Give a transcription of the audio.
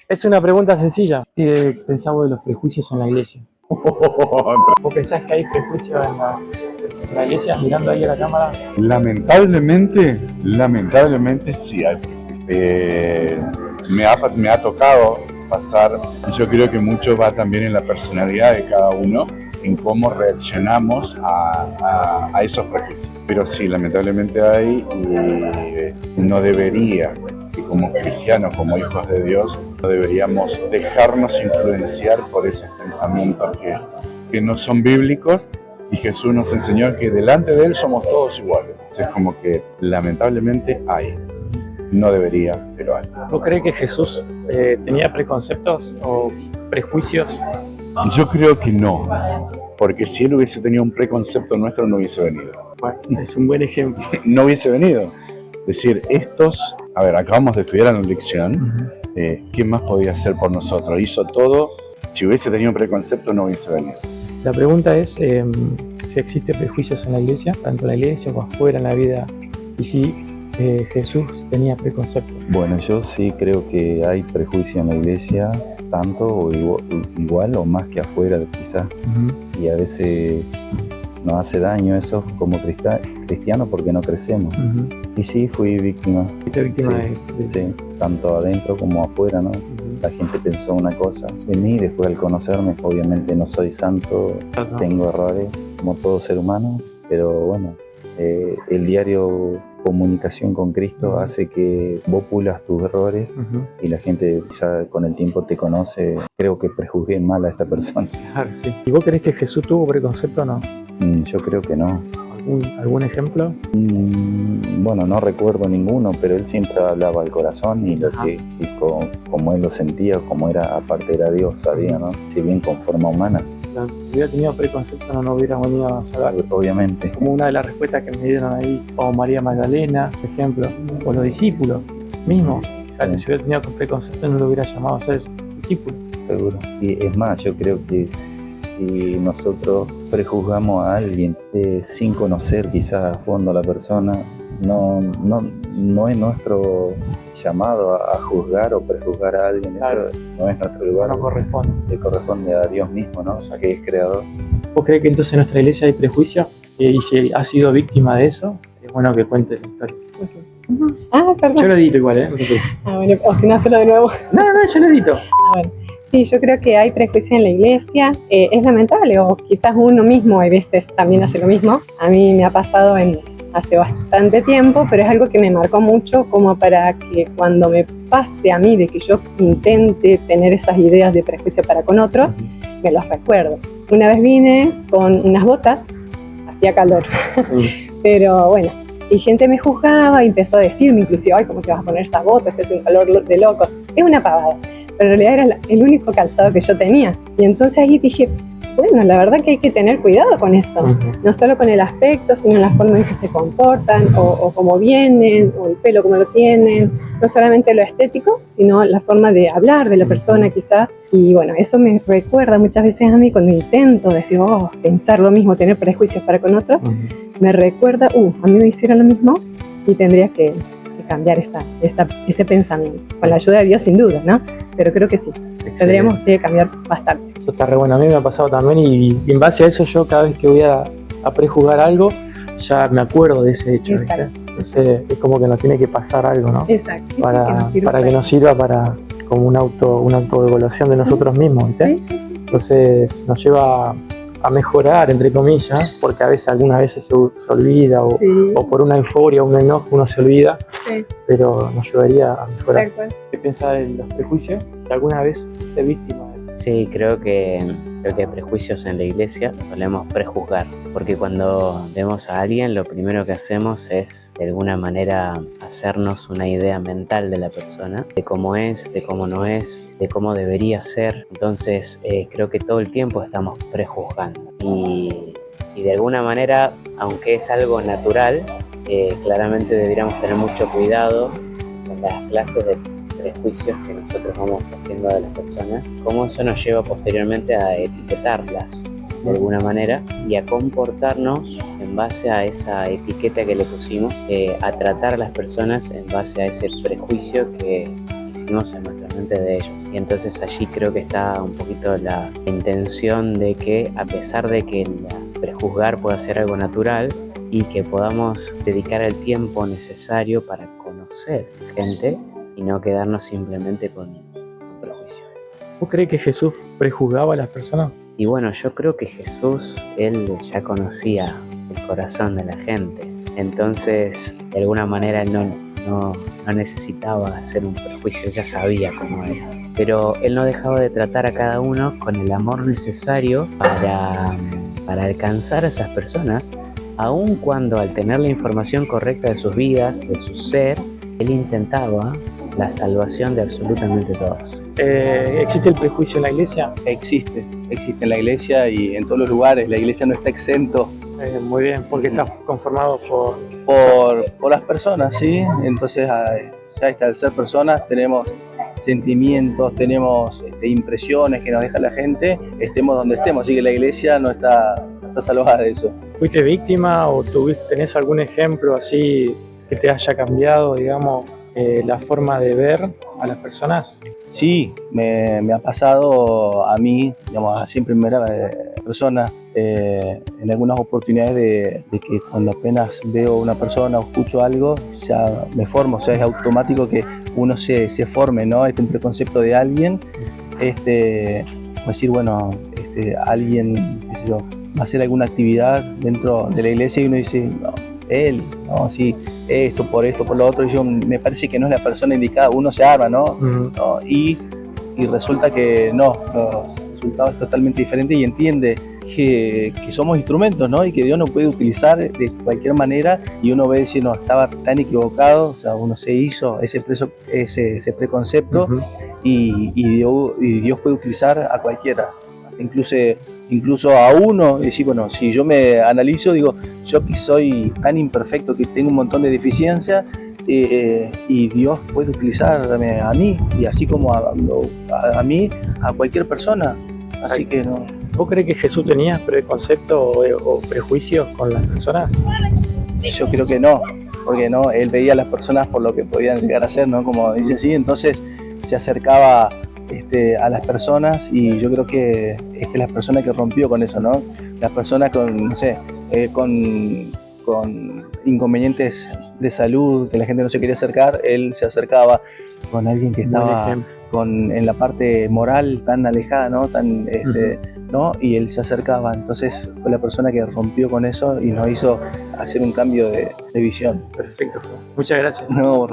Es una pregunta sencilla. ¿Qué pensamos de los prejuicios en la iglesia? ¿Vos pensás que hay prejuicios en la iglesia mirando ahí a la cámara? Lamentablemente sí hay. Me ha tocado pasar, y yo creo que mucho va también en la personalidad de cada uno, en cómo reaccionamos a esos prejuicios. Pero sí, lamentablemente hay, y no debería, y como cristianos, como hijos de Dios, no deberíamos dejarnos influenciar por esos pensamientos que no son bíblicos, y Jesús nos enseñó que delante de Él somos todos iguales. Es como que lamentablemente hay. No debería, pero hay. ¿Vos crees que Jesús tenía preconceptos o prejuicios? Yo creo que no, porque si Él hubiese tenido un preconcepto nuestro no hubiese venido. Bueno, es un buen ejemplo. No hubiese venido. Es decir, acabamos de estudiar la lección, ¿qué más podía hacer por nosotros? Hizo todo. Si hubiese tenido un preconcepto no hubiese venido. La pregunta es si existe prejuicios en la iglesia, tanto en la iglesia como afuera en la vida, y si Jesús tenía preconceptos. Bueno, yo sí creo que hay prejuicio en la iglesia, tanto o igual o más que afuera quizás, y a veces nos hace daño eso como cristianos porque no crecemos. Y sí, fui víctima. ¿Fuiste víctima Sí, tanto adentro como afuera, ¿no? La gente pensó una cosa de mí, después al conocerme, obviamente no soy santo, tengo errores como todo ser humano, pero bueno, el diario comunicación con Cristo hace que vos pulas tus errores y la gente quizá con el tiempo te conoce. Creo que prejuzgué mal a esta persona. Claro, sí. ¿Y vos creés que Jesús tuvo preconcepto o no? Yo creo que no. ¿Algún ejemplo? Bueno, no recuerdo ninguno, pero él siempre hablaba al corazón y como él lo sentía, como era, aparte era Dios, sabía, ¿no? Si bien con forma humana. Si hubiera tenido preconcepto no hubiera venido a salvar. Obviamente. Como una de las respuestas que me dieron ahí, o María Magdalena, por ejemplo, o los discípulos mismos. Claro, sí. Si hubiera tenido preconcepto no lo hubiera llamado a ser discípulo. Seguro. Y es más, yo creo que si nosotros prejuzgamos a alguien sin conocer quizás a fondo a la persona, no es nuestro llamado a juzgar o prejuzgar a alguien. Claro. Eso no es nuestro lugar. No corresponde. Le corresponde a Dios mismo, ¿no? O sea, que es creador. ¿Vos crees que entonces en nuestra iglesia hay prejuicios? Y si has sido víctima de eso, es bueno que cuentes la historia. Perdón. Yo lo edito igual, Bueno, o si no, hacerlo de nuevo. No, yo lo edito. Bueno. Sí, yo creo que hay prejuicio en la iglesia. Es lamentable, o quizás uno mismo a veces también hace lo mismo. A mí me ha pasado hace bastante tiempo, pero es algo que me marcó mucho como para que cuando me pase a mí de que yo intente tener esas ideas de prejuicio para con otros, me los recuerdo. Una vez vine con unas botas, hacía calor, pero bueno, y gente me juzgaba y empezó a decirme inclusive, ay, ¿cómo te vas a poner esas botas? Es un calor de loco. Es una pavada, pero en realidad era el único calzado que yo tenía. Y entonces ahí dije, bueno, la verdad que hay que tener cuidado con esto, no solo con el aspecto, sino en la forma en que se comportan o cómo vienen, o el pelo como lo tienen, no solamente lo estético, sino la forma de hablar de la persona quizás. Y bueno, eso me recuerda muchas veces a mí cuando intento decir, pensar lo mismo, tener prejuicios para con otros, me recuerda, a mí me hicieron lo mismo y tendría que cambiar ese pensamiento, con la ayuda de Dios sin duda, ¿no? Pero creo que sí, tendríamos que cambiar bastante. Eso está re bueno, a mí me ha pasado también y en base a eso yo cada vez que voy a prejuzgar algo, ya me acuerdo de ese hecho. Entonces es como que nos tiene que pasar algo, ¿no? Exacto. Para que nos sirva para como una autoevaluación de nosotros mismos, ¿viste? Sí. Entonces nos lleva a mejorar, entre comillas, porque a veces algunas veces se olvida o por una euforia, un enojo uno se olvida, pero nos ayudaría a mejorar. ¿Qué piensas de los prejuicios? Si alguna vez fuiste víctima de eso. Sí, creo que hay prejuicios en la iglesia, solemos prejuzgar, porque cuando vemos a alguien lo primero que hacemos es de alguna manera hacernos una idea mental de la persona, de cómo es, de cómo no es, de cómo debería ser. Entonces creo que todo el tiempo estamos prejuzgando y de alguna manera, aunque es algo natural, claramente deberíamos tener mucho cuidado con las clases de prejuicios que nosotros vamos haciendo de las personas, cómo eso nos lleva posteriormente a etiquetarlas de alguna manera y a comportarnos en base a esa etiqueta que le pusimos, a tratar a las personas en base a ese prejuicio que hicimos en nuestra mente de ellos. Y entonces allí creo que está un poquito la intención de que, a pesar de que prejuzgar pueda ser algo natural, y que podamos dedicar el tiempo necesario para conocer gente y no quedarnos simplemente con un prejuicio. ¿Vos crees que Jesús prejuzgaba a las personas? Y bueno, yo creo que Jesús, él ya conocía el corazón de la gente, entonces de alguna manera él no necesitaba hacer un prejuicio, él ya sabía cómo era. Pero él no dejaba de tratar a cada uno con el amor necesario para alcanzar a esas personas, aun cuando al tener la información correcta de sus vidas, de su ser, él intentaba la salvación de absolutamente todos. ¿Existe el prejuicio en la iglesia? Existe en la iglesia y en todos los lugares. La iglesia no está exento. Muy bien, porque está conformado por las personas, ¿sí? Entonces, al ser personas tenemos sentimientos, tenemos impresiones que nos deja la gente, estemos donde estemos, así que la iglesia no está salvada de eso. ¿Fuiste víctima o tenés algún ejemplo así que te haya cambiado, digamos, la forma de ver a las personas? Sí, me ha pasado a mí, digamos, así en primera persona, en algunas oportunidades de que cuando apenas veo una persona o escucho algo, ya me formo, o sea, es automático que uno se forme, ¿no? Un preconcepto de alguien, decir, bueno, alguien, qué sé yo, va a hacer alguna actividad dentro de la iglesia y uno dice, no, él, no, sí, esto, por lo otro, y yo me parece que no es la persona indicada, uno se arma, ¿no? Uh-huh. ¿No? Y resulta que no, los resultados es totalmente diferente y entiende que somos instrumentos, ¿no? Y que Dios nos puede utilizar de cualquier manera y uno ve decir, no, estaba tan equivocado, o sea, uno se hizo ese preconcepto uh-huh. y Dios puede utilizar a cualquiera. Incluso a uno, decir, bueno, si yo me analizo, digo, yo que soy tan imperfecto, que tengo un montón de deficiencias, y Dios puede utilizarme a mí, y así como a mí, a cualquier persona. Así que no. ¿Vos crees que Jesús tenía preconceptos o prejuicios con las personas? Yo creo que no, porque no, él veía a las personas por lo que podían llegar a ser, ¿no? Como dice así, entonces se acercaba a las personas y yo creo que es la persona que rompió con eso, ¿no? Las personas con, no sé, con inconvenientes de salud, que la gente no se quería acercar, él se acercaba con alguien que estaba en la parte moral tan alejada, ¿no? ¿no? Y él se acercaba, entonces fue la persona que rompió con eso y nos hizo hacer un cambio de visión. Perfecto. Muchas gracias. No,